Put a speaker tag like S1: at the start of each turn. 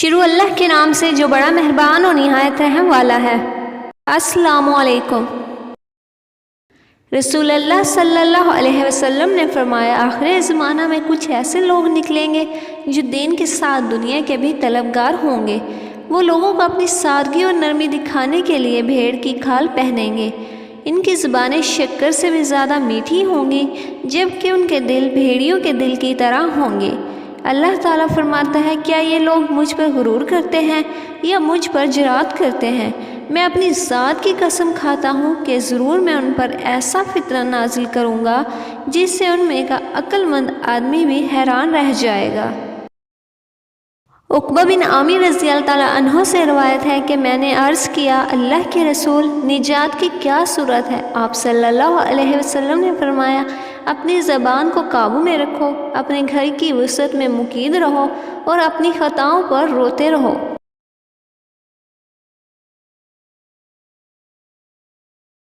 S1: شروع اللہ کے نام سے جو بڑا مہربان اور نہایت رحم والا ہے۔ السلام علیکم۔ رسول اللہ صلی اللہ علیہ وسلم نے فرمایا، آخر زمانہ میں کچھ ایسے لوگ نکلیں گے جو دین کے ساتھ دنیا کے بھی طلبگار ہوں گے۔ وہ لوگوں کو اپنی سادگی اور نرمی دکھانے کے لیے بھیڑ کی کھال پہنیں گے۔ ان کی زبانیں شکر سے بھی زیادہ میٹھی ہوں گی، جبکہ ان کے دل بھیڑیوں کے دل کی طرح ہوں گے۔ اللہ تعالیٰ فرماتا ہے، کیا یہ لوگ مجھ پر غرور کرتے ہیں یا مجھ پر جرات کرتے ہیں؟ میں اپنی ذات کی قسم کھاتا ہوں کہ ضرور میں ان پر ایسا فتنہ نازل کروں گا جس سے ان میں کا عقل مند آدمی بھی حیران رہ جائے گا۔ عقبہ بن عامر رضی اللہ تعالیٰ عنہ سے روایت ہے کہ میں نے عرض کیا، اللہ کے رسول، نجات کی کیا صورت ہے؟ آپ صلی اللہ علیہ وسلم نے فرمایا، اپنی زبان کو قابو میں رکھو، اپنے گھر کی وسعت میں مقید رہو اور اپنی خطاؤں پر روتے رہو۔